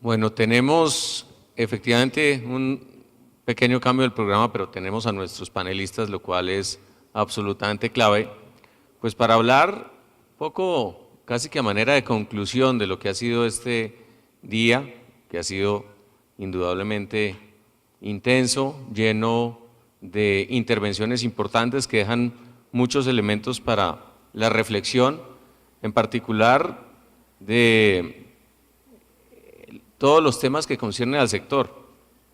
Bueno, tenemos efectivamente un pequeño cambio del programa, pero tenemos a nuestros panelistas, lo cual es absolutamente clave, pues para hablar un poco, casi que a manera de conclusión de lo que ha sido este día, que ha sido indudablemente intenso, lleno de intervenciones importantes que dejan muchos elementos para la reflexión, en particular de todos los temas que conciernen al sector.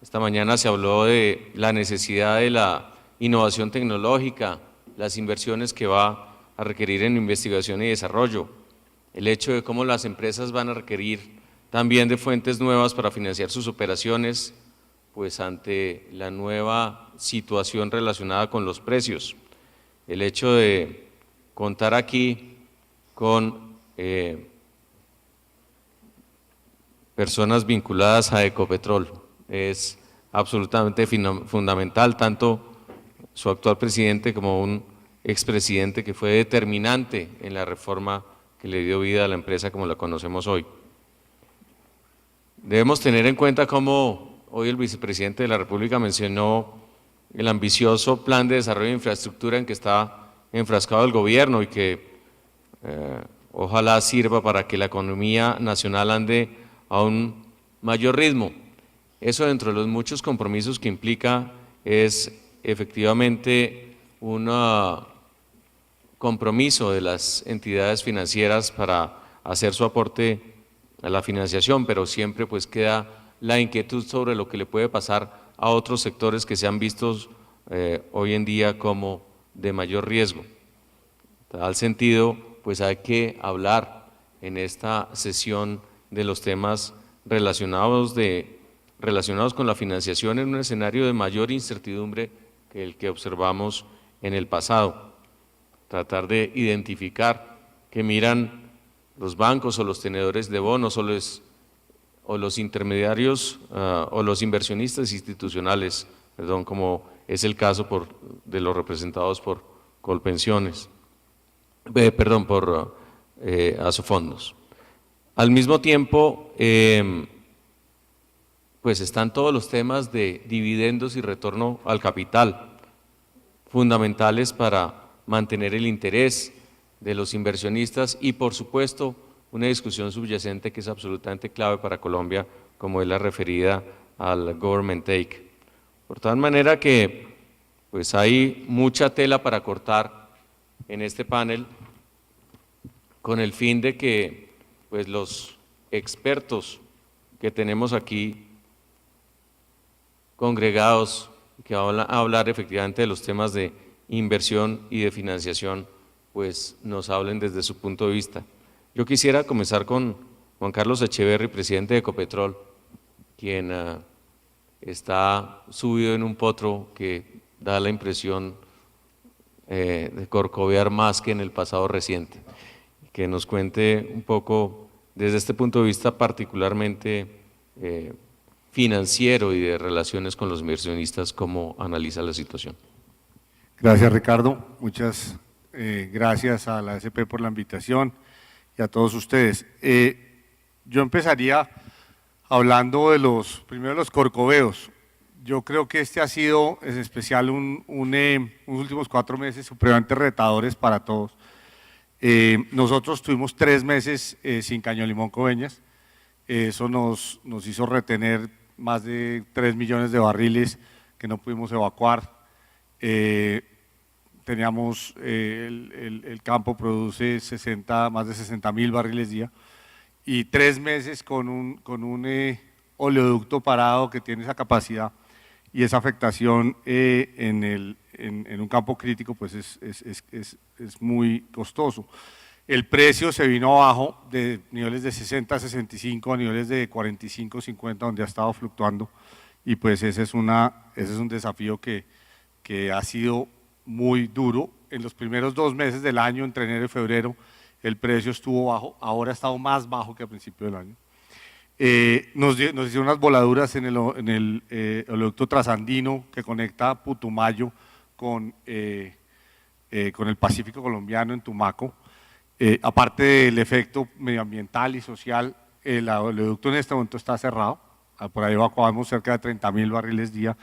Esta mañana se habló de la necesidad de la innovación tecnológica, las inversiones que va a requerir en investigación y desarrollo, el hecho de cómo las empresas van a requerir también de fuentes nuevas para financiar sus operaciones, pues ante la nueva situación relacionada con los precios, el hecho de contar aquí con personas vinculadas a Ecopetrol es absolutamente fundamental, tanto su actual presidente como un expresidente que fue determinante en la reforma que le dio vida a la empresa como la conocemos hoy. Debemos tener en cuenta cómo hoy el vicepresidente de la República mencionó el ambicioso plan de desarrollo de infraestructura en que está enfrascado el gobierno y que ojalá sirva para que la economía nacional ande a un mayor ritmo. Eso, dentro de los muchos compromisos que implica, es efectivamente un compromiso de las entidades financieras para hacer su aporte a la financiación, pero siempre pues queda la inquietud sobre lo que le puede pasar a otros sectores que se han visto hoy en día como de mayor riesgo. En tal sentido, pues hay que hablar en esta sesión de los temas relacionados con la financiación en un escenario de mayor incertidumbre que el que observamos en el pasado. Tratar de identificar qué miran los bancos o los tenedores de bonos o los intermediarios o los inversionistas institucionales, perdón, como es el caso de los representados por Colpensiones, por Asofondos. Al mismo tiempo, pues están todos los temas de dividendos y retorno al capital, fundamentales para mantener el interés de los inversionistas y, por supuesto, una discusión subyacente que es absolutamente clave para Colombia, como es la referida al government take. Por tal manera que pues hay mucha tela para cortar en este panel, con el fin de que pues los expertos que tenemos aquí congregados, que van a hablar efectivamente de los temas de inversión y de financiación, pues nos hablen desde su punto de vista. Yo quisiera comenzar con Juan Carlos Echeverry, presidente de Ecopetrol, quien está subido en un potro que da la impresión de corcovear más que en el pasado reciente, que nos cuente un poco desde este punto de vista particularmente financiero y de relaciones con los inversionistas, cómo analiza la situación. Gracias, Ricardo. Muchas gracias a la ASP por la invitación y a todos ustedes. Yo empezaría hablando primero de los corcoveos. Yo creo que este ha sido, en especial, unos últimos 4 meses supremamente retadores para todos. Nosotros tuvimos 3 meses sin Caño Limón Coveñas. Eso nos hizo retener más de 3 millones de barriles que no pudimos evacuar. Teníamos, el campo produce más de 60.000 barriles día, y 3 meses con un oleoducto parado que tiene esa capacidad y esa afectación en un campo crítico, pues es muy costoso. El precio se vino abajo de niveles de 60, 65 a niveles de 45, 50, donde ha estado fluctuando, y pues ese es un desafío que ha sido muy duro. En los primeros 2 meses del año, entre enero y febrero, el precio estuvo bajo, ahora ha estado más bajo que a principio del año. Nos hicieron unas voladuras en el oleoducto trasandino que conecta Putumayo con el Pacífico colombiano en Tumaco. Aparte del efecto medioambiental y social, el oleoducto en este momento está cerrado, por ahí evacuamos cerca de 30.000 barriles día.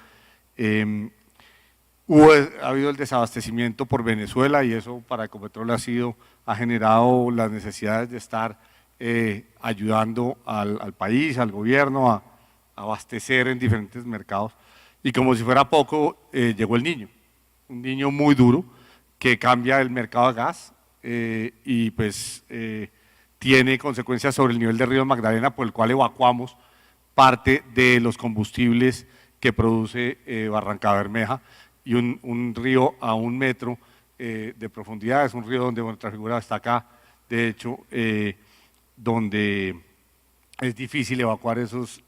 Ha habido el desabastecimiento por Venezuela y eso para Ecopetrol ha generado las necesidades de estar ayudando al país, al gobierno a abastecer en diferentes mercados. Y como si fuera poco, llegó el Niño, un Niño muy duro que cambia el mercado de gas y pues tiene consecuencias sobre el nivel de río Magdalena, por el cual evacuamos parte de los combustibles que produce Barranca Bermeja, y un río a 1 metro de profundidad, es un río donde nuestra figura está acá, de hecho, donde es difícil evacuar esos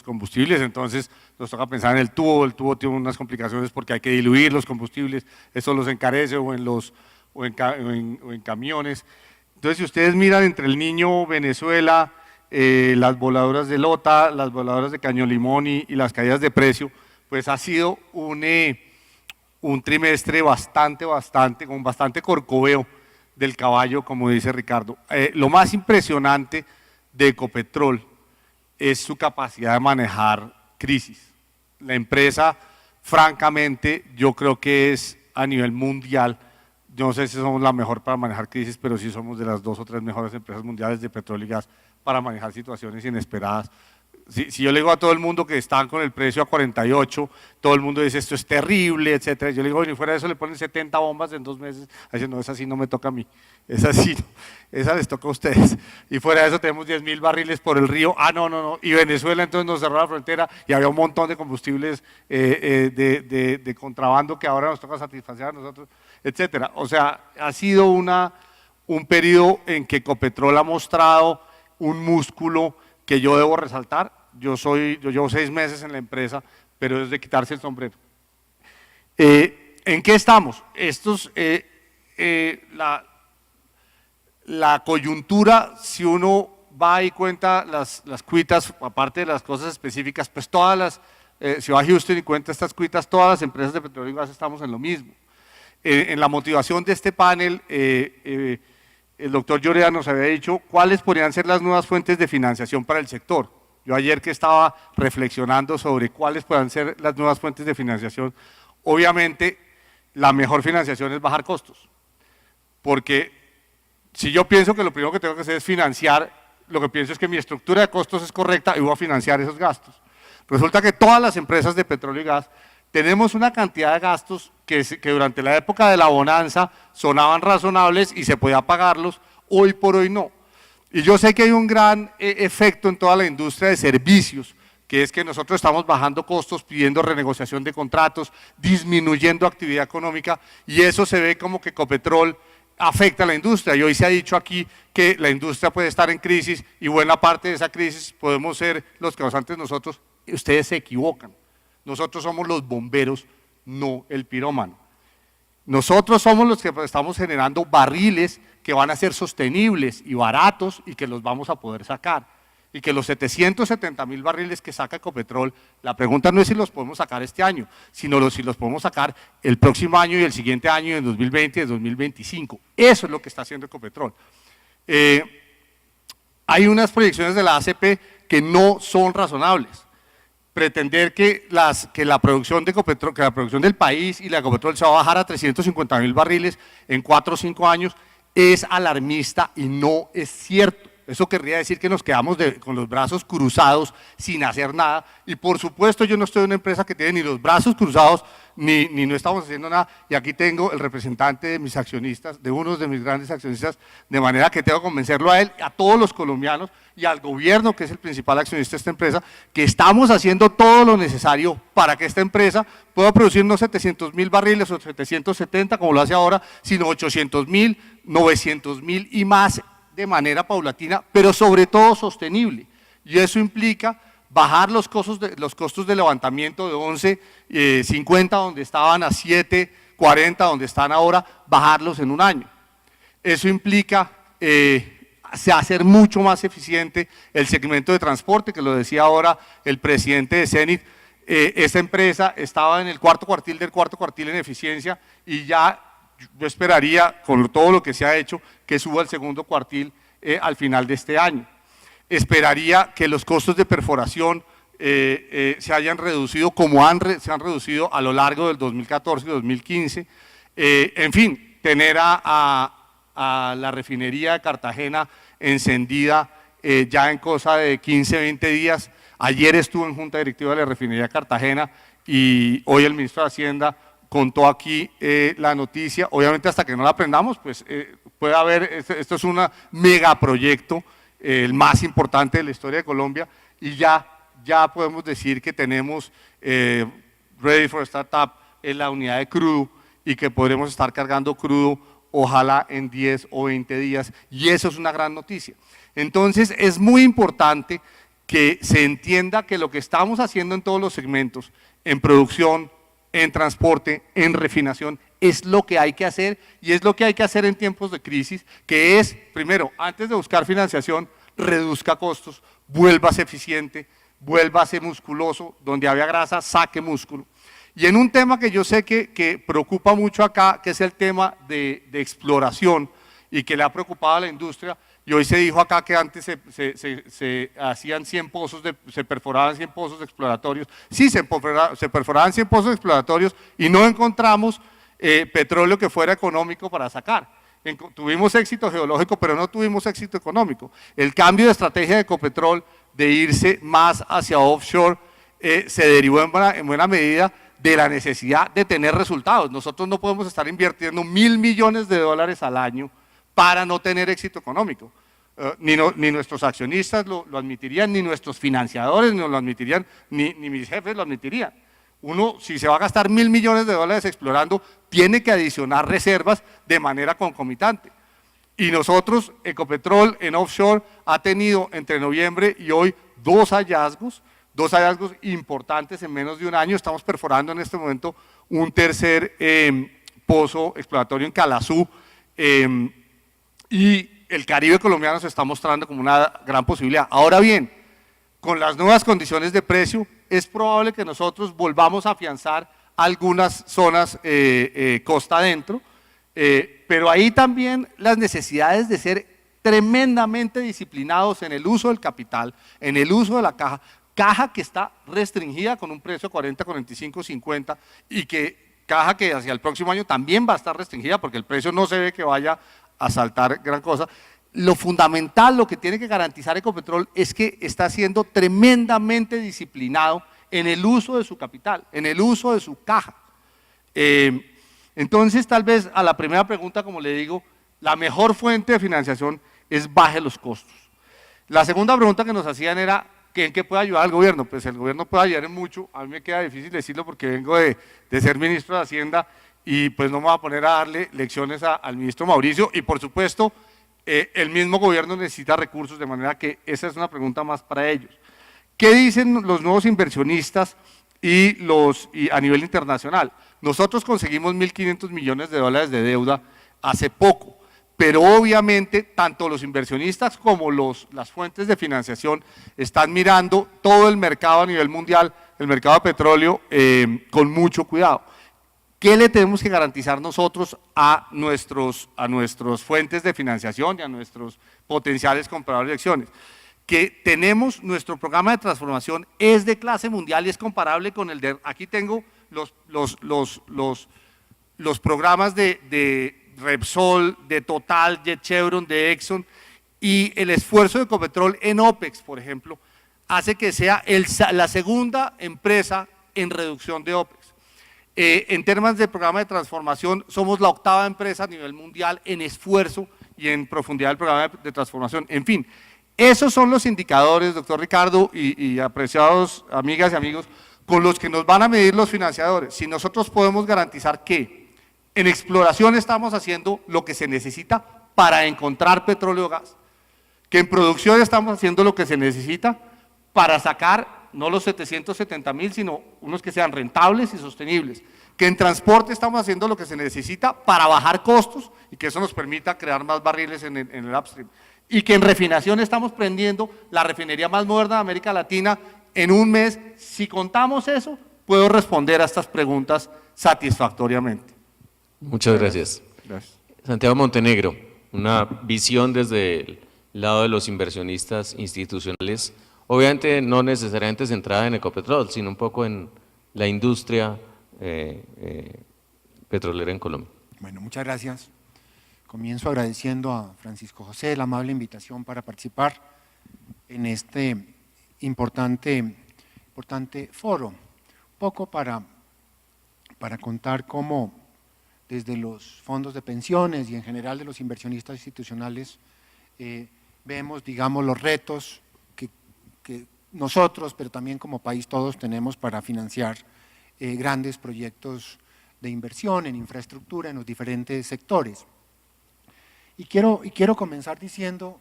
combustibles, entonces nos toca pensar en el tubo tiene unas complicaciones porque hay que diluir los combustibles, eso los encarece o en camiones. Entonces, si ustedes miran entre el Niño, Venezuela, las voladoras de Lota, las voladoras de Caño Limón y las caídas de precio, pues ha sido un trimestre con bastante corcoveo del caballo, como dice Ricardo. Lo más impresionante de Ecopetrol es su capacidad de manejar crisis. La empresa, francamente, yo creo que es a nivel mundial, yo no sé si somos la mejor para manejar crisis, pero sí somos de las 2 o 3 mejores empresas mundiales de petróleo y gas para manejar situaciones inesperadas. Si yo le digo a todo el mundo que están con el precio a 48, todo el mundo dice esto es terrible, etcétera. Yo le digo, bueno, y fuera de eso le ponen 70 bombas en 2 meses. Dicen, no, esa sí no me toca a mí, esa sí, no, esa les toca a ustedes. Y fuera de eso tenemos 10.000 barriles por el río. No. Y Venezuela entonces nos cerró la frontera y había un montón de combustibles de contrabando que ahora nos toca satisfacer a nosotros, etcétera. O sea, ha sido un periodo en que Ecopetrol ha mostrado un músculo que yo debo resaltar. Yo llevo 6 meses en la empresa, pero es de quitarse el sombrero. ¿En qué estamos? La coyuntura, si uno va y cuenta las cuitas, aparte de las cosas específicas, pues si va a Houston y cuenta estas cuitas, todas las empresas de petróleo y gas estamos en lo mismo. En la motivación de este panel, el doctor Lloreda nos había dicho cuáles podrían ser las nuevas fuentes de financiación para el sector. Yo ayer que estaba reflexionando sobre cuáles puedan ser las nuevas fuentes de financiación, obviamente la mejor financiación es bajar costos, porque si yo pienso que lo primero que tengo que hacer es financiar, lo que pienso es que mi estructura de costos es correcta y voy a financiar esos gastos. Resulta que todas las empresas de petróleo y gas tenemos una cantidad de gastos que durante la época de la bonanza sonaban razonables y se podía pagarlos, hoy por hoy no. Y yo sé que hay un gran efecto en toda la industria de servicios, que es que nosotros estamos bajando costos, pidiendo renegociación de contratos, disminuyendo actividad económica, y eso se ve como que Ecopetrol afecta a la industria. Y hoy se ha dicho aquí que la industria puede estar en crisis y buena parte de esa crisis podemos ser los causantes nosotros. Ustedes se equivocan. Nosotros somos los bomberos, no el pirómano. Nosotros somos los que estamos generando barriles que van a ser sostenibles y baratos y que los vamos a poder sacar. Y que los 770.000 barriles que saca Ecopetrol, la pregunta no es si los podemos sacar este año, sino si los podemos sacar el próximo año y el siguiente año, en 2020 y en 2025. Eso es lo que está haciendo Ecopetrol. Hay unas proyecciones de la ACP que no son razonables. Pretender que la producción de Ecopetrol, que la producción del país y la Ecopetrol se va a bajar a 350.000 barriles en 4 o 5 años es alarmista y no es cierto. Eso querría decir que nos quedamos con los brazos cruzados sin hacer nada, y por supuesto yo no estoy en una empresa que tiene ni los brazos cruzados ni no estamos haciendo nada, y aquí tengo el representante de mis accionistas, de uno de mis grandes accionistas, de manera que tengo que convencerlo a él, a todos los colombianos y al gobierno, que es el principal accionista de esta empresa, que estamos haciendo todo lo necesario para que esta empresa pueda producir no 700.000 barriles o 770 como lo hace ahora, sino 800.000, 900.000 y más de manera paulatina, pero sobre todo sostenible. Y eso implica bajar los costos de levantamiento de 11.50 donde estaban a 7.40 donde están ahora, bajarlos en un año. Eso implica hacer mucho más eficiente el segmento de transporte, que lo decía ahora el presidente de Zenith. Esta empresa estaba en el cuarto cuartil del cuarto cuartil en eficiencia, y ya yo esperaría, con todo lo que se ha hecho, que suba al segundo cuartil al final de este año. esperaría que los costos de perforación se hayan reducido como se han reducido a lo largo del 2014 y 2015. En fin, tener a la refinería de Cartagena encendida ya en cosa de 15, 20 días. Ayer estuve en junta directiva de la refinería de Cartagena y hoy el ministro de Hacienda contó aquí la noticia. Obviamente hasta que no la aprendamos, pues puede haber, esto es un megaproyecto, el más importante de la historia de Colombia, y ya podemos decir que tenemos Ready for Startup en la unidad de crudo y que podremos estar cargando crudo ojalá en 10 o 20 días, y eso es una gran noticia. Entonces es muy importante que se entienda que lo que estamos haciendo en todos los segmentos, en producción, en transporte, en refinación, es lo que hay que hacer, y es lo que hay que hacer en tiempos de crisis, que es, primero, antes de buscar financiación, reduzca costos, vuélvase eficiente, vuélvase musculoso, donde había grasa, saque músculo. Y en un tema que yo sé que preocupa mucho acá, que es el tema de exploración, y que le ha preocupado a la industria, y hoy se dijo acá que antes se hacían 100 pozos, se perforaban 100 pozos exploratorios. Sí, se perforaban 100 pozos exploratorios y no encontramos petróleo que fuera económico para sacar. Tuvimos éxito geológico, pero no tuvimos éxito económico. El cambio de estrategia de Ecopetrol de irse más hacia offshore se derivó en buena medida de la necesidad de tener resultados. Nosotros no podemos estar invirtiendo $1.000 millones al año para no tener éxito económico. Ni nuestros accionistas lo admitirían, ni nuestros financiadores no lo admitirían, ni mis jefes lo admitirían. Uno, si se va a gastar $1.000 millones explorando, tiene que adicionar reservas de manera concomitante. Y nosotros, Ecopetrol en offshore, ha tenido entre noviembre y hoy dos hallazgos importantes en menos de un año. Estamos perforando en este momento un tercer pozo exploratorio en Calazú, y el Caribe colombiano se está mostrando como una gran posibilidad. Ahora bien, con las nuevas condiciones de precio, es probable que nosotros volvamos a afianzar algunas zonas costa adentro, pero ahí también las necesidades de ser tremendamente disciplinados en el uso del capital, en el uso de la caja que está restringida con un precio 40, 45, 50, y caja que hacia el próximo año también va a estar restringida porque el precio no se ve que vaya a saltar gran cosa. Lo fundamental, lo que tiene que garantizar Ecopetrol es que está siendo tremendamente disciplinado en el uso de su capital, en el uso de su caja. Entonces, tal vez a la primera pregunta, como le digo, la mejor fuente de financiación es baje los costos. La segunda pregunta que nos hacían era, ¿en qué puede ayudar el gobierno? Pues el gobierno puede ayudar en mucho. A mí me queda difícil decirlo porque vengo de ser ministro de Hacienda y pues no me voy a poner a darle lecciones al ministro Mauricio, y por supuesto el mismo gobierno necesita recursos, de manera que esa es una pregunta más para ellos. ¿Qué dicen los nuevos inversionistas y a nivel internacional? Nosotros conseguimos $1.500 millones de deuda hace poco, pero obviamente tanto los inversionistas como las fuentes de financiación están mirando todo el mercado a nivel mundial, el mercado de petróleo, con mucho cuidado. ¿Qué le tenemos que garantizar nosotros a nuestros fuentes de financiación y a nuestros potenciales compradores de acciones? Que tenemos nuestro programa de transformación, es de clase mundial y es comparable con el de, aquí tengo los programas de Repsol, de Total, de Chevron, de Exxon, y el esfuerzo de Ecopetrol en OPEX, por ejemplo, hace que sea la segunda empresa en reducción de OPEX. En términos de programa de transformación, somos la octava empresa a nivel mundial en esfuerzo y en profundidad del programa de transformación. En fin, esos son los indicadores, doctor Ricardo y apreciados amigas y amigos, con los que nos van a medir los financiadores. Si nosotros podemos garantizar que en exploración estamos haciendo lo que se necesita para encontrar petróleo o gas, que en producción estamos haciendo lo que se necesita para sacar no los 770.000, sino unos que sean rentables y sostenibles, que en transporte estamos haciendo lo que se necesita para bajar costos y que eso nos permita crear más barriles en el upstream, y que en refinación estamos prendiendo la refinería más moderna de América Latina en un mes. Si contamos eso, puedo responder a estas preguntas satisfactoriamente. Muchas gracias. Gracias. Santiago Montenegro, una visión desde lado de los inversionistas institucionales, obviamente no necesariamente centrada en Ecopetrol, sino un poco en la industria petrolera en Colombia. Bueno, muchas gracias. Comienzo agradeciendo a Francisco José la amable invitación para participar en este importante foro. Un poco para contar cómo desde los fondos de pensiones y en general de los inversionistas institucionales vemos, digamos, los retos que nosotros, pero también como país todos tenemos para financiar grandes proyectos de inversión en infraestructura en los diferentes sectores. Y quiero comenzar diciendo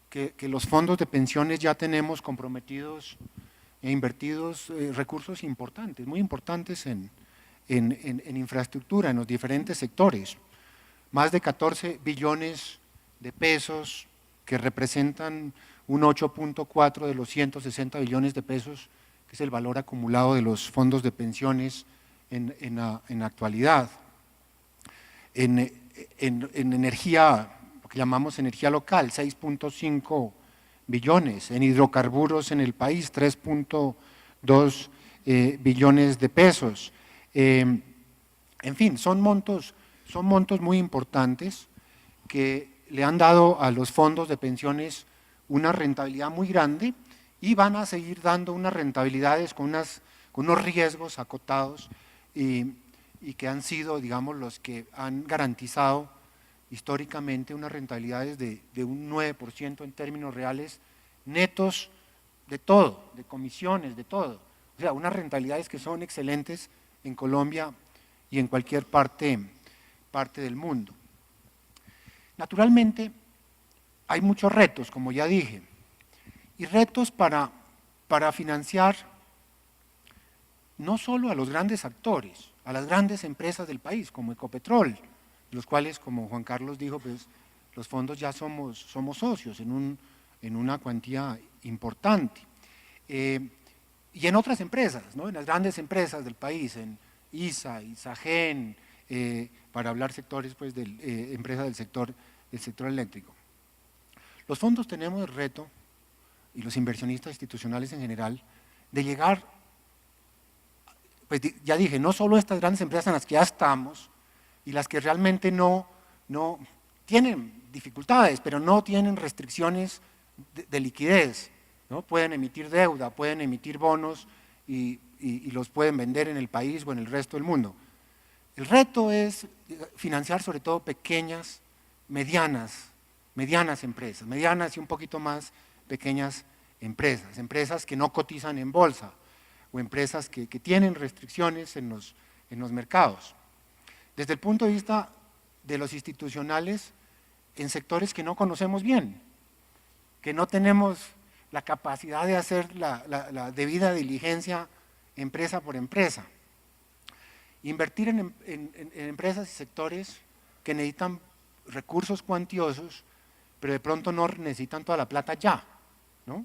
que los fondos de pensiones ya tenemos comprometidos e invertidos recursos importantes, muy importantes en infraestructura, en los diferentes sectores. Más de 14 billones de pesos que representan un 8.4 de los 160 billones de pesos, que es el valor acumulado de los fondos de pensiones en la actualidad. En energía, lo que llamamos energía local, 6.5 billones, en hidrocarburos en el país, 3.2 billones de pesos. En fin, son montos muy importantes que le han dado a los fondos de pensiones una rentabilidad muy grande y van a seguir dando unas rentabilidades con unos riesgos acotados y que han sido, digamos, los que han garantizado históricamente unas rentabilidades de un 9% en términos reales, netos de todo, de comisiones, de todo. O sea, unas rentabilidades que son excelentes en Colombia y en cualquier parte del mundo. Naturalmente, hay muchos retos, como ya dije, y retos para financiar no solo a los grandes actores, a las grandes empresas del país, como Ecopetrol, los cuales, como Juan Carlos dijo, pues los fondos ya somos socios en una cuantía importante. Y en otras empresas, ¿no? En las grandes empresas del país, en ISA, ISAGEN, para hablar sectores, pues, empresas del sector eléctrico. Los fondos tenemos el reto, y los inversionistas institucionales en general, de llegar, pues ya dije, no solo estas grandes empresas en las que ya estamos, y las que realmente no tienen dificultades, pero no tienen restricciones de liquidez, ¿no? Pueden emitir deuda, pueden emitir bonos y los pueden vender en el país o en el resto del mundo. El reto es financiar sobre todo pequeñas, medianas empresas, medianas y un poquito más pequeñas empresas que no cotizan en bolsa o empresas que tienen restricciones en los mercados. Desde el punto de vista de los institucionales, en sectores que no conocemos bien, que no tenemos la capacidad de hacer la debida diligencia empresa por empresa. Invertir en empresas y sectores que necesitan recursos cuantiosos, pero de pronto no necesitan toda la plata ya, ¿no?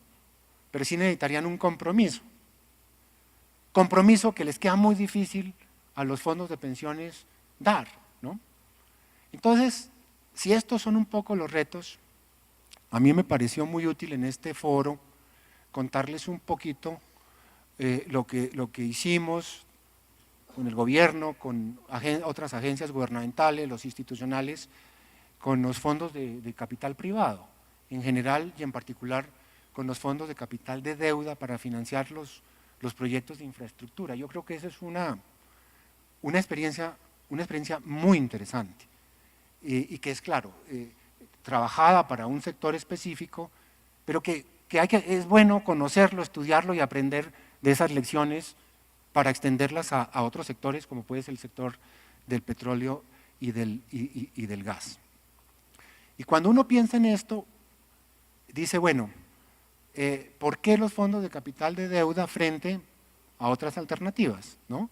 Pero sí necesitarían un compromiso que les queda muy difícil a los fondos de pensiones dar, ¿no? Entonces, si estos son un poco los retos, a mí me pareció muy útil en este foro contarles un poquito lo que hicimos con el gobierno, con otras agencias gubernamentales, los institucionales, con los fondos de capital privado, en general y en particular con los fondos de capital de deuda para financiar los proyectos de infraestructura. Yo creo que esa es una experiencia muy interesante y que es, claro, trabajada para un sector específico, pero que es bueno conocerlo, estudiarlo y aprender de esas lecciones para extenderlas a otros sectores, como puede ser el sector del petróleo y del gas. Y cuando uno piensa en esto, dice, bueno, ¿por qué los fondos de capital de deuda frente a otras alternativas, ¿no?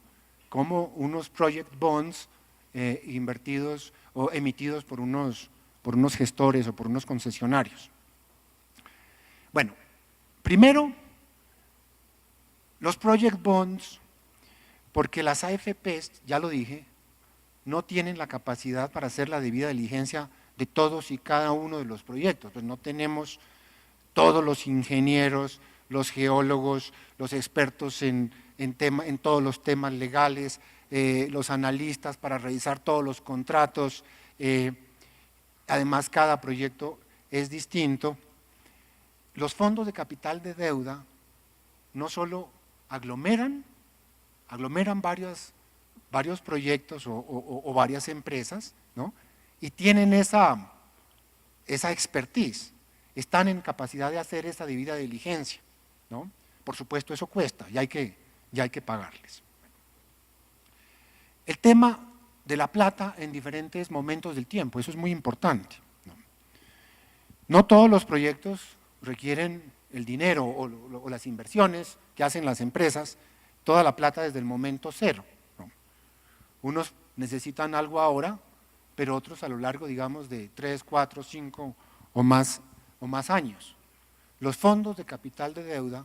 Como unos project bonds invertidos o emitidos por unos gestores o por unos concesionarios? Bueno, primero, los project bonds, porque las AFPs, ya lo dije, no tienen la capacidad para hacer la debida diligencia de todos y cada uno de los proyectos. Pues no tenemos todos los ingenieros, los geólogos, los expertos en todos los temas legales, los analistas para revisar todos los contratos. Además, cada proyecto es distinto. Los fondos de capital de deuda no solo aglomeran varios proyectos o varias empresas, ¿no? Y tienen esa expertise, están en capacidad de hacer esa debida diligencia, ¿no? Por supuesto, eso cuesta y hay que pagarles. El tema de la plata en diferentes momentos del tiempo, eso es muy importante, ¿no? No todos los proyectos requieren el dinero o las inversiones que hacen las empresas, toda la plata desde el momento cero, ¿no? Unos necesitan algo ahora, pero otros a lo largo, digamos, de 3, 4, 5 o más años. Los fondos de capital de deuda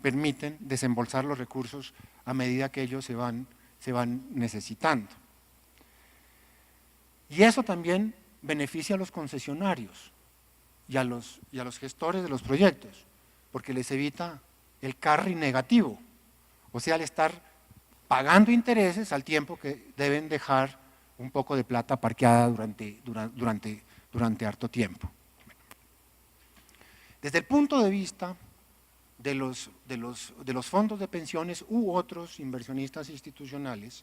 permiten desembolsar los recursos a medida que ellos se van necesitando. Y eso también beneficia a los concesionarios y a los gestores de los proyectos, porque les evita el carry negativo, o sea, al estar pagando intereses al tiempo que deben dejar un poco de plata parqueada durante harto tiempo. Desde el punto de vista de los fondos de pensiones u otros inversionistas institucionales,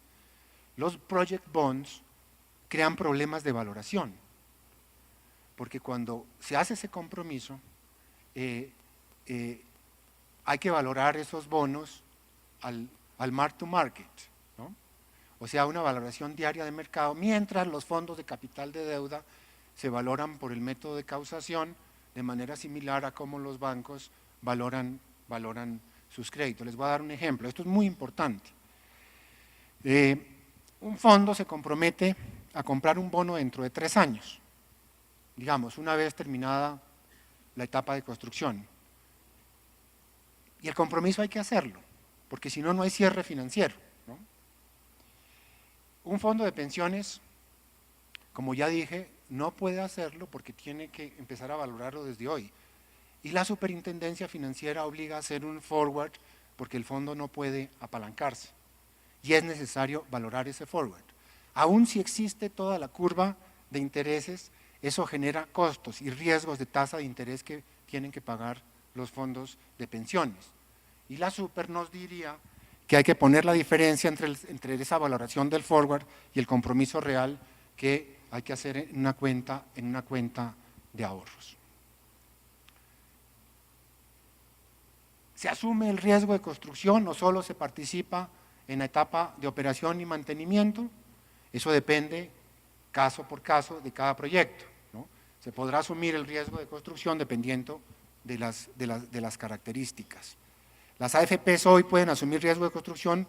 los project bonds crean problemas de valoración, porque cuando se hace ese compromiso, hay que valorar esos bonos al mark to market, ¿no? O sea, una valoración diaria de mercado, mientras los fondos de capital de deuda se valoran por el método de causación de manera similar a cómo los bancos valoran sus créditos. Les voy a dar un ejemplo, esto es muy importante. Un fondo se compromete a comprar un bono dentro de 3 años, digamos, una vez terminada la etapa de construcción. Y el compromiso hay que hacerlo, porque si no, no hay cierre financiero, ¿no? Un fondo de pensiones, como ya dije, no puede hacerlo porque tiene que empezar a valorarlo desde hoy. Y la superintendencia financiera obliga a hacer un forward porque el fondo no puede apalancarse. Y es necesario valorar ese forward. Aún si existe toda la curva de intereses, eso genera costos y riesgos de tasa de interés que tienen que pagar los fondos de pensiones. Y la super nos diría que hay que poner la diferencia entre esa valoración del forward y el compromiso real que hay que hacer en una cuenta de ahorros. ¿Se asume el riesgo de construcción o solo se participa en la etapa de operación y mantenimiento? Eso depende caso por caso de cada proyecto, ¿no? Se podrá asumir el riesgo de construcción dependiendo de las características. Las AFPs hoy pueden asumir riesgo de construcción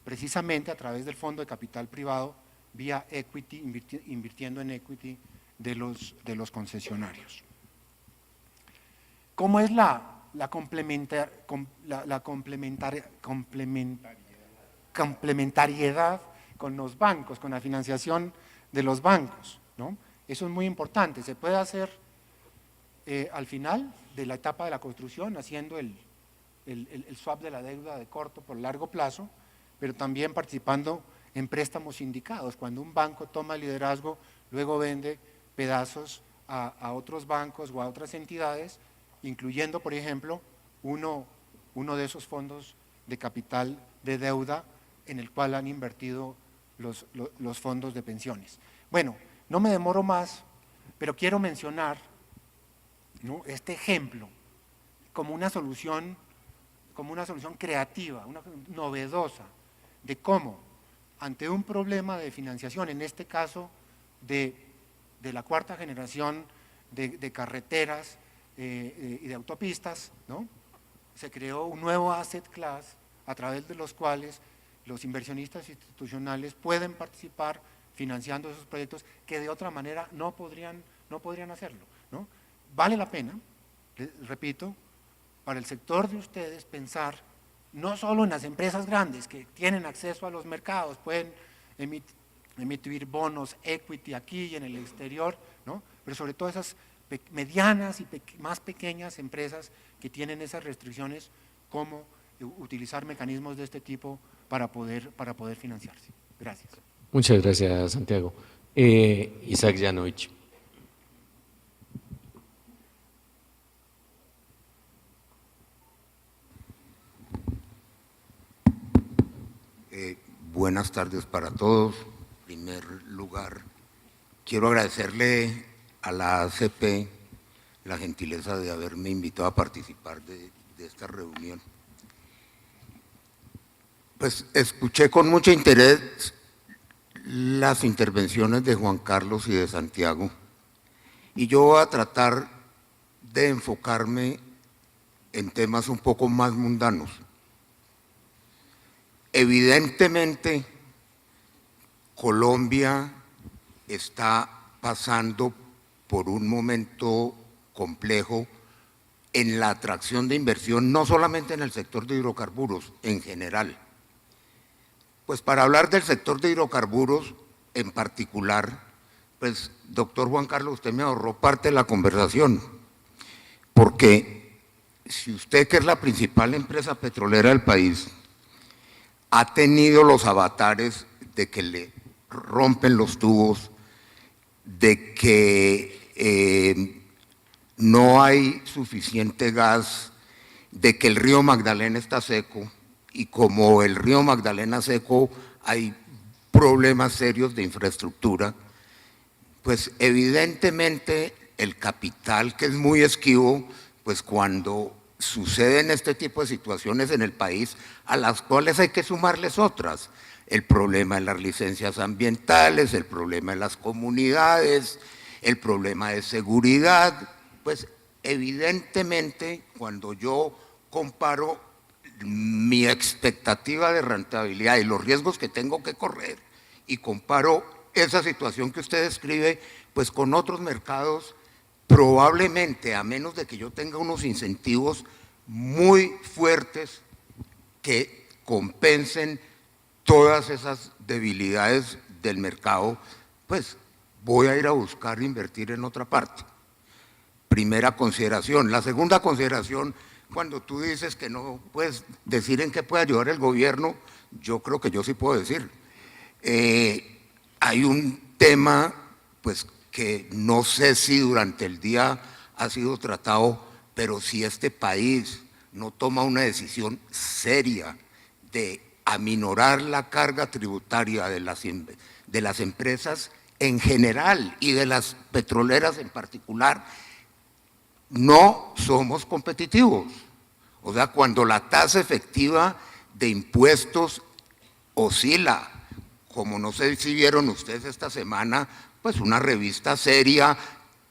precisamente a través del fondo de capital privado vía equity, invirtiendo en equity de los concesionarios. ¿Cómo es la complementariedad con los bancos, con la financiación de los bancos, ¿no? Eso es muy importante. Se puede hacer al final de la etapa de la construcción, haciendo el swap de la deuda de corto por largo plazo, pero también participando en préstamos sindicados. Cuando un banco toma el liderazgo, luego vende pedazos a otros bancos o a otras entidades, incluyendo, por ejemplo, uno de esos fondos de capital de deuda en el cual han invertido los fondos de pensiones. Bueno, no me demoro más, pero quiero mencionar, ¿no?, este ejemplo como una solución creativa, novedosa, de cómo ante un problema de financiación, en este caso de la cuarta generación de carreteras y de autopistas, ¿no?, se creó un nuevo asset class a través de los cuales los inversionistas institucionales pueden participar financiando esos proyectos que de otra manera no podrían hacerlo, ¿no? Vale la pena, repito, para el sector de ustedes pensar no solo en las empresas grandes que tienen acceso a los mercados, pueden emitir bonos, equity aquí y en el exterior, ¿no?, pero sobre todo esas medianas y más pequeñas empresas que tienen esas restricciones, cómo utilizar mecanismos de este tipo para poder financiarse. Gracias. Muchas gracias, Santiago. Isaac Yanovich. Buenas tardes para todos. En primer lugar, quiero agradecerle a la ACP la gentileza de haberme invitado a participar de esta reunión. Pues escuché con mucho interés las intervenciones de Juan Carlos y de Santiago, y yo voy a tratar de enfocarme en temas un poco más mundanos. Evidentemente, Colombia está pasando por un momento complejo en la atracción de inversión, no solamente en el sector de hidrocarburos, en general. Pues para hablar del sector de hidrocarburos en particular, pues doctor Juan Carlos, usted me ahorró parte de la conversación, porque si usted, que es la principal empresa petrolera del país, ha tenido los avatares de que le rompen los tubos, de que no hay suficiente gas, de que el río Magdalena está seco, y como el río Magdalena seco hay problemas serios de infraestructura, pues evidentemente el capital, que es muy esquivo, pues cuando suceden este tipo de situaciones en el país, a las cuales hay que sumarles otras: el problema de las licencias ambientales, el problema de las comunidades, el problema de seguridad. Pues evidentemente cuando yo comparo mi expectativa de rentabilidad y los riesgos que tengo que correr y comparo esa situación que usted describe pues con otros mercados, probablemente, a menos de que yo tenga unos incentivos muy fuertes que compensen todas esas debilidades del mercado, pues voy a ir a buscar invertir en otra parte. Primera consideración. La segunda consideración, cuando tú dices que no puedes decir en qué puede ayudar el gobierno, yo creo que yo sí puedo decir. Hay un tema pues que no sé si durante el día ha sido tratado, pero si este país no toma una decisión seria de aminorar la carga tributaria de las empresas en general y de las petroleras en particular, no somos competitivos. O sea, cuando la tasa efectiva de impuestos oscila, como no sé si vieron ustedes esta semana, pues una revista seria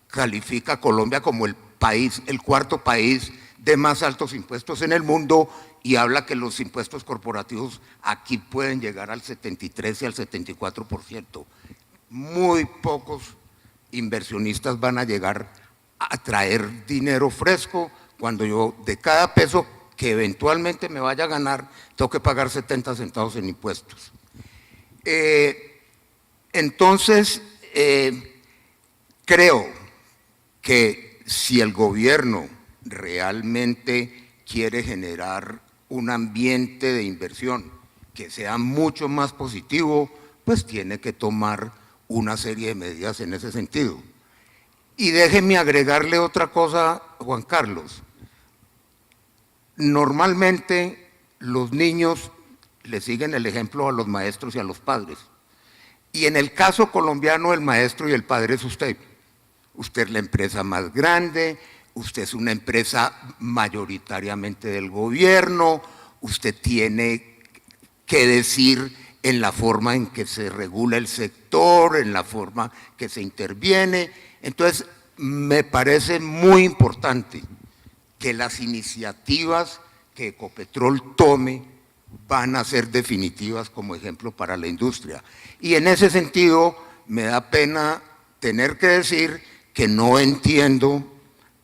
califica a Colombia como el cuarto país de más altos impuestos en el mundo, y habla que los impuestos corporativos aquí pueden llegar al 73 y al 74%. Muy pocos inversionistas van a llegar a traer dinero fresco cuando yo de cada peso que eventualmente me vaya a ganar tengo que pagar 70 centavos en impuestos. Entonces, creo que si el gobierno realmente quiere generar un ambiente de inversión que sea mucho más positivo, pues tiene que tomar una serie de medidas en ese sentido. Y déjeme agregarle otra cosa, Juan Carlos. Normalmente los niños le siguen el ejemplo a los maestros y a los padres. Y en el caso colombiano, el maestro y el padre es usted. Usted es la empresa más grande, usted es una empresa mayoritariamente del gobierno, usted tiene que decir en la forma en que se regula el sector, en la forma que se interviene. Entonces, me parece muy importante que las iniciativas que Ecopetrol tome van a ser definitivas como ejemplo para la industria. Y en ese sentido, me da pena tener que decir que no entiendo,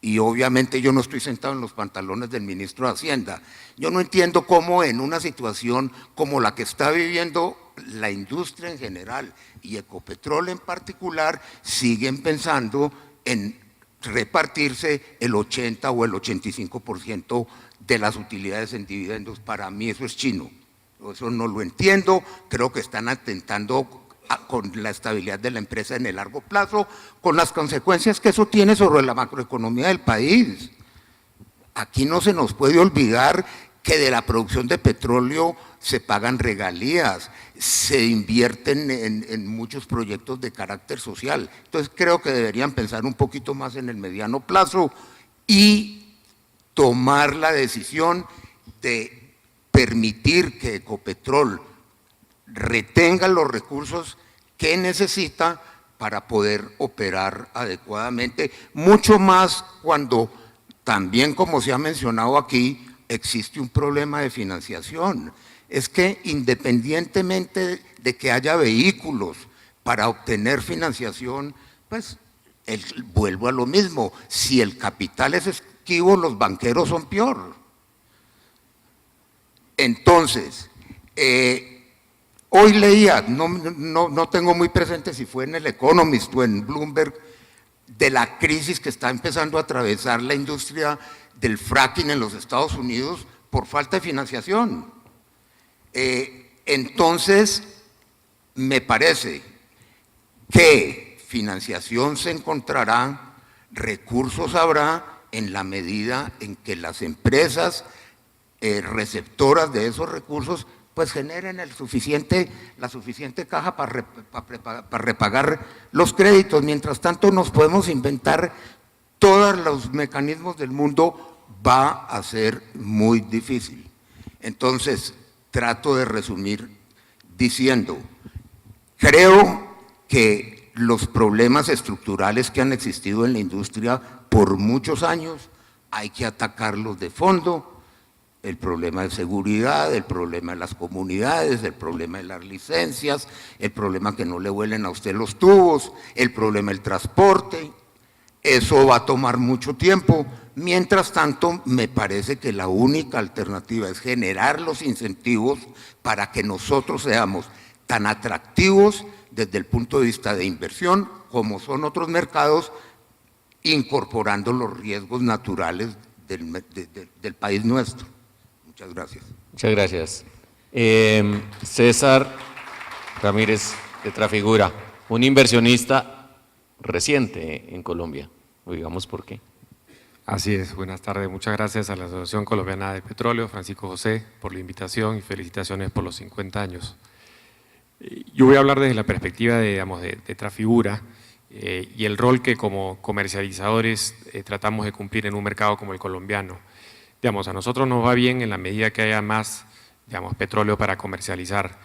y obviamente yo no estoy sentado en los pantalones del ministro de Hacienda, yo no entiendo cómo en una situación como la que está viviendo la industria en general y Ecopetrol en particular siguen pensando en repartirse el 80 o el 85% de las utilidades en dividendos. Para mí eso es chino, eso no lo entiendo, creo que están atentando con la estabilidad de la empresa en el largo plazo, con las consecuencias que eso tiene sobre la macroeconomía del país. Aquí no se nos puede olvidar que de la producción de petróleo se pagan regalías, se invierten en muchos proyectos de carácter social. Entonces creo que deberían pensar un poquito más en el mediano plazo y tomar la decisión de permitir que Ecopetrol retenga los recursos que necesita para poder operar adecuadamente, mucho más cuando también, como se ha mencionado aquí, existe un problema de financiación. Es que independientemente de que haya vehículos para obtener financiación, pues vuelvo a lo mismo, si el capital es esquivo, los banqueros son peor. Entonces, hoy leía, no tengo muy presente si fue en el Economist o en Bloomberg, de la crisis que está empezando a atravesar la industria del fracking en los Estados Unidos por falta de financiación. Entonces, me parece que financiación se encontrará, recursos habrá en la medida en que las empresas receptoras de esos recursos pues generen la suficiente caja para repagar los créditos. Mientras tanto nos podemos inventar todos los mecanismos del mundo, va a ser muy difícil. Entonces, trato de resumir diciendo, creo que los problemas estructurales que han existido en la industria por muchos años hay que atacarlos de fondo. El problema de seguridad, el problema de las comunidades, el problema de las licencias, el problema que no le vuelen a usted los tubos, el problema del transporte. Eso va a tomar mucho tiempo. Mientras tanto, me parece que la única alternativa es generar los incentivos para que nosotros seamos tan atractivos desde el punto de vista de inversión como son otros mercados, incorporando los riesgos naturales del país nuestro. Muchas gracias. Muchas gracias. César Ramírez de Trafigura, un inversionista reciente en Colombia, digamos por qué. Así es, buenas tardes. Muchas gracias a la Asociación Colombiana de Petróleo, Francisco José, por la invitación y felicitaciones por los 50 años. Yo voy a hablar desde la perspectiva de Trafigura y el rol que como comercializadores tratamos de cumplir en un mercado como el colombiano. A nosotros nos va bien en la medida que haya más, petróleo para comercializar.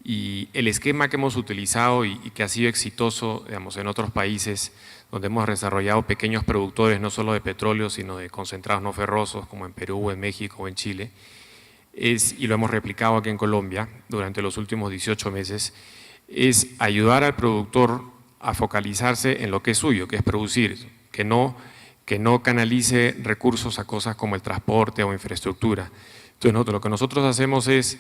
Y el esquema que hemos utilizado y que ha sido exitoso, en otros países donde hemos desarrollado pequeños productores, no solo de petróleo, sino de concentrados no ferrosos, como en Perú, en México o en Chile, y lo hemos replicado aquí en Colombia durante los últimos 18 meses, es ayudar al productor a focalizarse en lo que es suyo, que es producir, que no canalice recursos a cosas como el transporte o infraestructura. Entonces, lo que nosotros hacemos es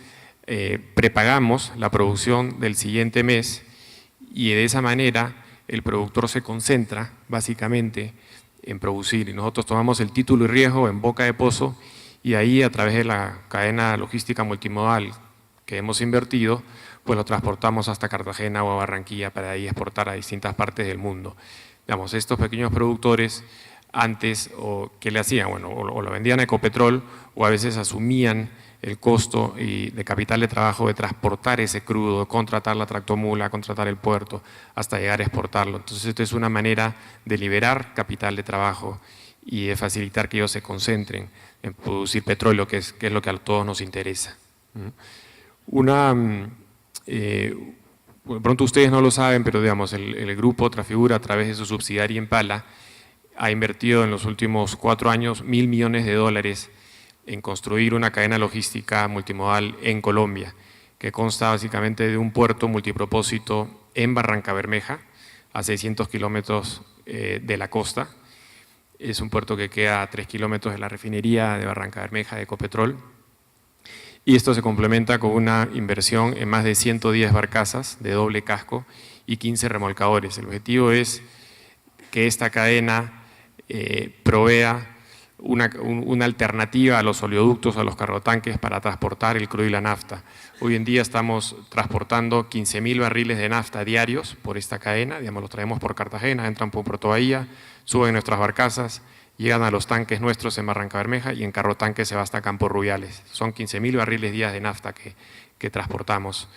prepagamos la producción del siguiente mes y de esa manera el productor se concentra básicamente en producir y nosotros tomamos el título y riesgo en boca de pozo y ahí a través de la cadena logística multimodal que hemos invertido, pues lo transportamos hasta Cartagena o a Barranquilla para ahí exportar a distintas partes del mundo. Estos pequeños productores antes, ¿qué le hacían? Bueno, o lo vendían a Ecopetrol o a veces asumían el costo de capital de trabajo de transportar ese crudo, contratar la tractomula, contratar el puerto, hasta llegar a exportarlo. Entonces, esto es una manera de liberar capital de trabajo y de facilitar que ellos se concentren en producir petróleo, que es lo que a todos nos interesa. Pronto ustedes no lo saben, pero el grupo Trafigura, a través de su subsidiaria Impala, ha invertido en los últimos 4 años $1.000 millones en construir una cadena logística multimodal en Colombia, que consta básicamente de un puerto multipropósito en Barrancabermeja, a 600 kilómetros de la costa. Es un puerto que queda a 3 kilómetros de la refinería de Barrancabermeja de Ecopetrol. Y esto se complementa con una inversión en más de 110 barcazas de doble casco y 15 remolcadores. El objetivo es que esta cadena provea una alternativa a los oleoductos, a los carrotanques para transportar el crudo y la nafta. Hoy en día estamos transportando 15.000 barriles de nafta diarios por esta cadena, digamos, los traemos por Cartagena, entran por Puerto Bahía, suben nuestras barcazas, llegan a los tanques nuestros en Barranca Bermeja y en carrotanques se va hasta Campos Rubiales. Son 15.000 barriles días de nafta que transportamos.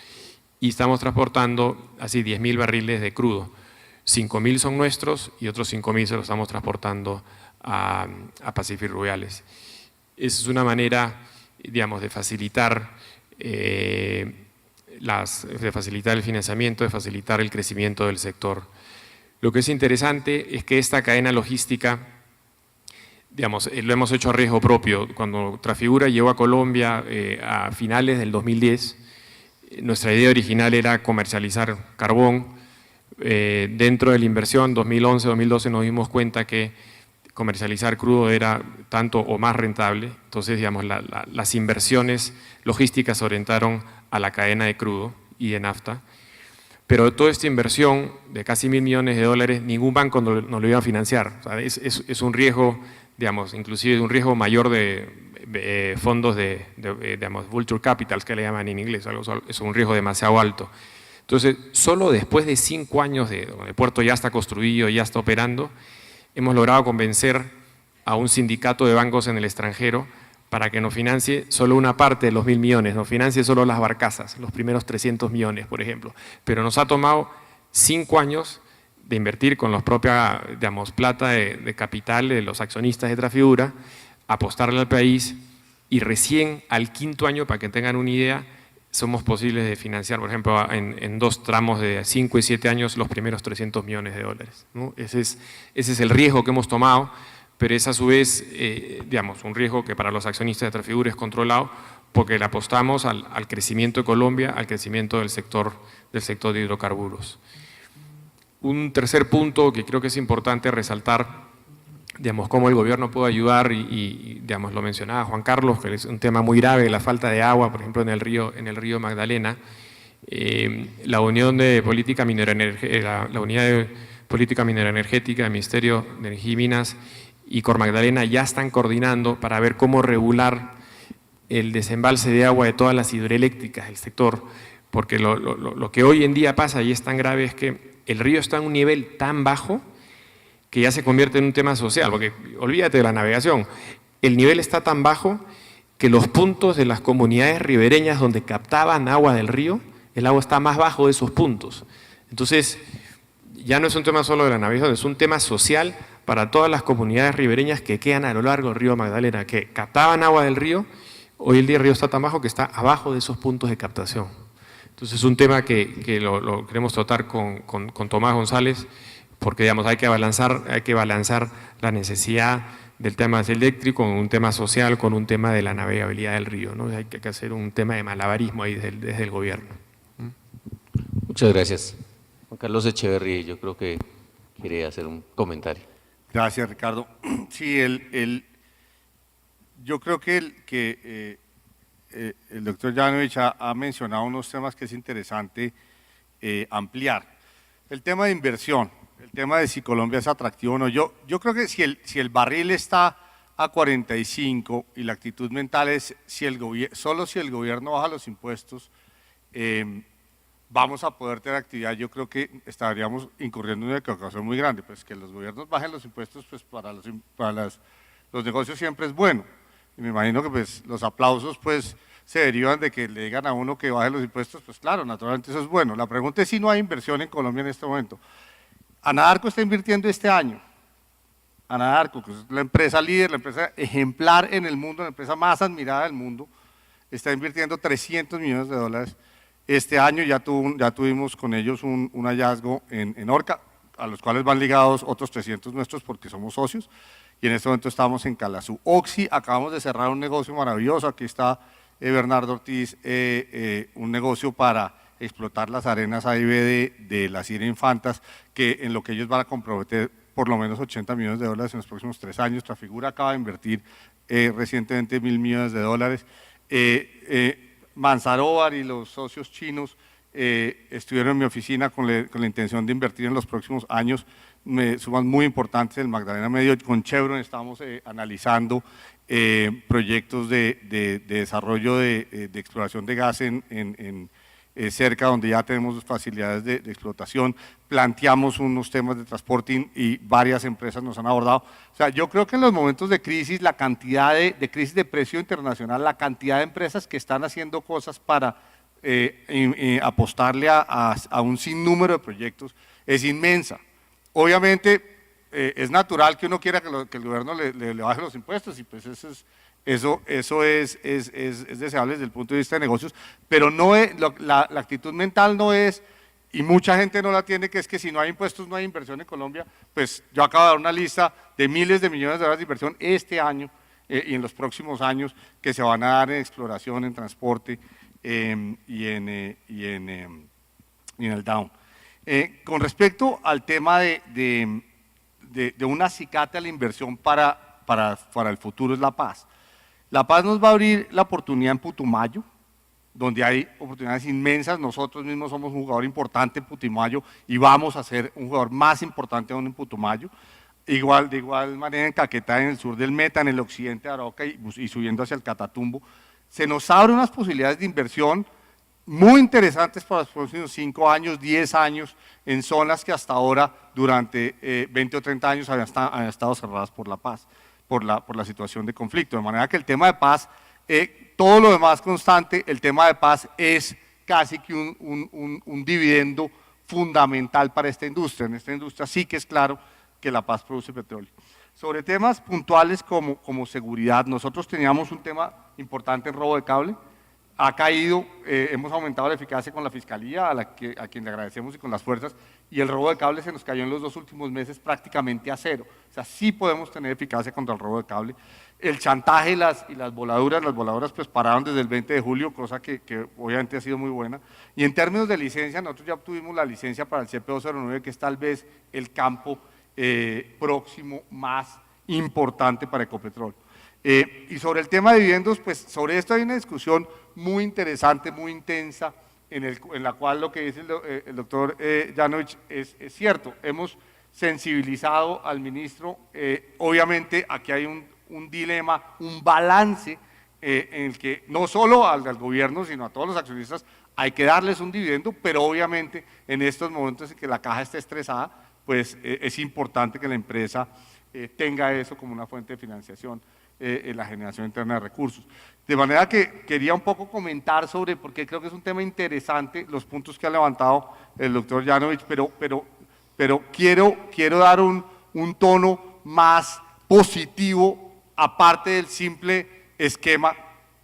Y estamos transportando así 10.000 barriles de crudo. 5.000 son nuestros y otros 5.000 se los estamos transportando a Pacífico Rubiales. Esa es una manera, digamos, de facilitar el financiamiento, de facilitar el crecimiento del sector. Lo que es interesante es que esta cadena logística, digamos, lo hemos hecho a riesgo propio. Cuando Trafigura llegó a Colombia a finales del 2010, nuestra idea original era comercializar carbón. Dentro de la inversión 2011-2012 nos dimos cuenta que comercializar crudo era tanto o más rentable. Entonces, digamos, las inversiones logísticas se orientaron a la cadena de crudo y de nafta. Pero toda esta inversión de casi $1.000 millones, ningún banco nos lo iba a financiar. O sea, es un riesgo, digamos, inclusive un riesgo mayor de fondos digamos, vulture capitals, que le llaman en inglés. Es un riesgo demasiado alto. Entonces, solo después de 5 años donde el puerto ya está construido, ya está operando, hemos logrado convencer a un sindicato de bancos en el extranjero para que nos financie solo una parte de los 1.000 millones, nos financie solo las barcazas, los primeros 300 millones, por ejemplo. Pero nos ha tomado 5 años de invertir con la propia, digamos, plata de capital de los accionistas de Trafigura, apostarle al país y recién al 5.º año, para que tengan una idea, somos posibles de financiar, por ejemplo, en 2 tramos de 5 y 7 años los primeros $300 millones, ¿no? Ese es el riesgo que hemos tomado, pero es a su vez, digamos, un riesgo que para los accionistas de Trafigura es controlado porque le apostamos al crecimiento de Colombia, al crecimiento del sector de hidrocarburos. Un tercer punto que creo que es importante resaltar, digamos, cómo el gobierno puede ayudar y digamos, lo mencionaba Juan Carlos, que es un tema muy grave, la falta de agua, por ejemplo, en el río Magdalena. La Unión de Política Minera, la Unidad de Política Minera Energética, el Ministerio de Energía y Minas y Cor Magdalena ya están coordinando para ver cómo regular el desembalse de agua de todas las hidroeléctricas del sector, porque lo que hoy en día pasa y es tan grave es que el río está en un nivel tan bajo que ya se convierte en un tema social, porque olvídate de la navegación, el nivel está tan bajo que los puntos de las comunidades ribereñas donde captaban agua del río, el agua está más bajo de esos puntos. Entonces, ya no es un tema solo de la navegación, es un tema social para todas las comunidades ribereñas que quedan a lo largo del río Magdalena, que captaban agua del río. Hoy el día el río está tan bajo que está abajo de esos puntos de captación. Entonces es un tema que lo queremos tratar con Tomás González, porque digamos, hay que balanzar la necesidad del tema eléctrico con un tema social, con un tema de la navegabilidad del río, ¿no? Hay que hacer un tema de malabarismo ahí desde el gobierno. Muchas gracias. Juan Carlos Echeverría, yo creo que quiere hacer un comentario. Gracias, Ricardo. Sí, yo creo que el doctor Yanovich ha mencionado unos temas que es interesante ampliar. El tema de inversión, el tema de si Colombia es atractivo o no. Yo creo que si el barril está a 45 y la actitud mental es solo si el gobierno baja los impuestos, vamos a poder tener actividad. Yo creo que estaríamos incurriendo en una equivocación muy grande, pues que los gobiernos bajen los impuestos, pues para los negocios siempre es bueno. Y me imagino que pues los aplausos pues se derivan de que le digan a uno que baje los impuestos, pues claro, naturalmente eso es bueno. La pregunta es si no hay inversión en Colombia en este momento. Anadarko está invirtiendo este año. Anadarko, que es la empresa líder, la empresa ejemplar en el mundo, la empresa más admirada del mundo, está invirtiendo $300 millones. Este año ya tuvimos con ellos un hallazgo en Orca, a los cuales van ligados otros 300 nuestros porque somos socios, y en este momento estamos en Calazú. Oxy, acabamos de cerrar un negocio maravilloso, aquí está Bernardo Ortiz, un negocio para explotar las arenas AIB de las Islas Infantas, que en lo que ellos van a comprometer por lo menos $80 millones en los próximos 3 años. Trafigura acaba de invertir recientemente $1.000 millones. Manzarobar y los socios chinos estuvieron en mi oficina con la intención de invertir en los próximos años sumas muy importantes. El Magdalena Medio con Chevron estamos analizando proyectos de desarrollo de exploración de gas cerca donde ya tenemos facilidades de explotación. Planteamos unos temas de transporte y varias empresas nos han abordado. O sea, yo creo que en los momentos de crisis, la cantidad de crisis de precio internacional, la cantidad de empresas que están haciendo cosas para apostarle a un sinnúmero de proyectos es inmensa. Obviamente es natural que uno quiera que el gobierno le baje los impuestos y pues eso es deseable desde el punto de vista de negocios, pero no es, la actitud mental no es, y mucha gente no la tiene, que es que si no hay impuestos no hay inversión en Colombia. Pues yo acabo de dar una lista de miles de millones de dólares de inversión este año y en los próximos años que se van a dar en exploración, en transporte y en el down. Con respecto al tema de un acicate a la inversión para el futuro es La Paz. La Paz nos va a abrir la oportunidad en Putumayo, donde hay oportunidades inmensas. Nosotros mismos somos un jugador importante en Putumayo y vamos a ser un jugador más importante aún en Putumayo. De igual manera en Caquetá, en el sur del Meta, en el occidente de Arauca y subiendo hacia el Catatumbo. Se nos abren unas posibilidades de inversión muy interesantes para los próximos 5 años, 10 años, en zonas que hasta ahora, durante 20 o 30 años, habían estado cerradas por La Paz, por la situación de conflicto. De manera que el tema de paz, todo lo demás constante, el tema de paz es casi que un dividendo fundamental para esta industria. En esta industria sí que es claro que La Paz produce petróleo. Sobre temas puntuales como seguridad, nosotros teníamos un tema importante en robo de cable. Ha caído, hemos aumentado la eficacia con la Fiscalía, a quien le agradecemos, y con las fuerzas, y el robo de cable se nos cayó en los 2 últimos meses prácticamente a 0. O sea, sí podemos tener eficacia contra el robo de cable. El chantaje y las voladoras pues pararon desde el 20 de julio, cosa que obviamente ha sido muy buena. Y en términos de licencia, nosotros ya obtuvimos la licencia para el CP209, que es tal vez el campo próximo más importante para Ecopetrol. Y sobre el tema de dividendos, pues sobre esto hay una discusión muy interesante, muy intensa, en la cual lo que dice el doctor Yanovich es cierto. Hemos sensibilizado al ministro, obviamente aquí hay un dilema, un balance en el que no solo al gobierno, sino a todos los accionistas hay que darles un dividendo, pero obviamente en estos momentos en que la caja está estresada, pues es importante que la empresa tenga eso como una fuente de financiación en la generación interna de recursos. De manera que quería un poco comentar sobre, porque creo que es un tema interesante, los puntos que ha levantado el doctor Yanovich, pero quiero dar un tono más positivo, aparte del simple esquema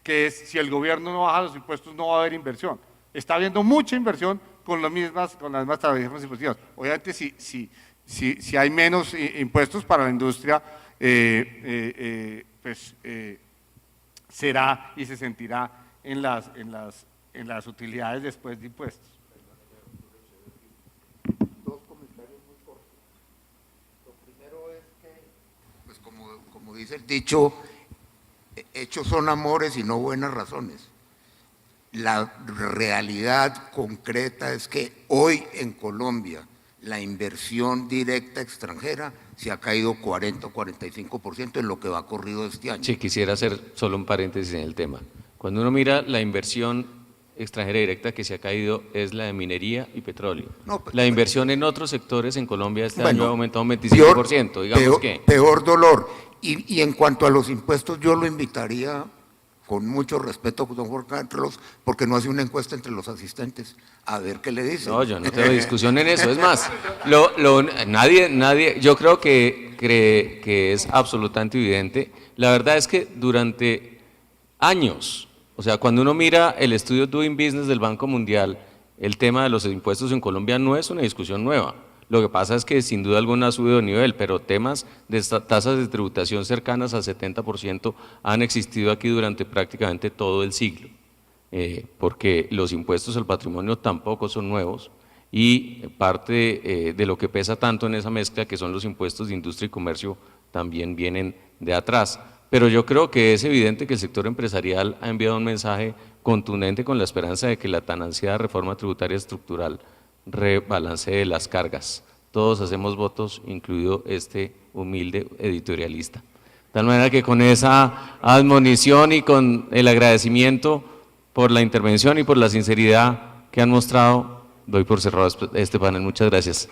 que es: si el gobierno no baja los impuestos no va a haber inversión. Está habiendo mucha inversión con las mismas tarifas impositivas. Obviamente si hay menos impuestos para la industria, será y se sentirá en las utilidades después de impuestos. Dos comentarios muy cortos. Lo primero es que, pues como dice el dicho, hechos son amores y no buenas razones. La realidad concreta es que hoy en Colombia la inversión directa extranjera se ha caído 40 o 45% en lo que va corrido este año. Sí, quisiera hacer solo un paréntesis en el tema. Cuando uno mira la inversión extranjera directa que se ha caído es la de minería y petróleo. No, la inversión en otros sectores en Colombia este bueno, año ha aumentado un 25%, digamos que… Peor dolor. Y en cuanto a los impuestos, yo lo invitaría, con mucho respeto, don Juan Carlos, porque no hace una encuesta entre los asistentes, a ver qué le dicen. No, yo no tengo discusión en eso. Es más, nadie, yo creo que es absolutamente evidente. La verdad es que durante años, o sea, cuando uno mira el estudio Doing Business del Banco Mundial, el tema de los impuestos en Colombia no es una discusión nueva. Lo que pasa es que sin duda alguna ha subido de nivel, pero temas de tasas de tributación cercanas al 70% han existido aquí durante prácticamente todo el siglo, porque los impuestos al patrimonio tampoco son nuevos y parte de lo que pesa tanto en esa mezcla, que son los impuestos de industria y comercio, también vienen de atrás. Pero yo creo que es evidente que el sector empresarial ha enviado un mensaje contundente con la esperanza de que la tan ansiada reforma tributaria estructural rebalancee las cargas todos hacemos votos, incluido este humilde editorialista. De tal manera que con esa admonición y con el agradecimiento por la intervención y por la sinceridad que han mostrado, doy por cerrado este panel. Muchas gracias.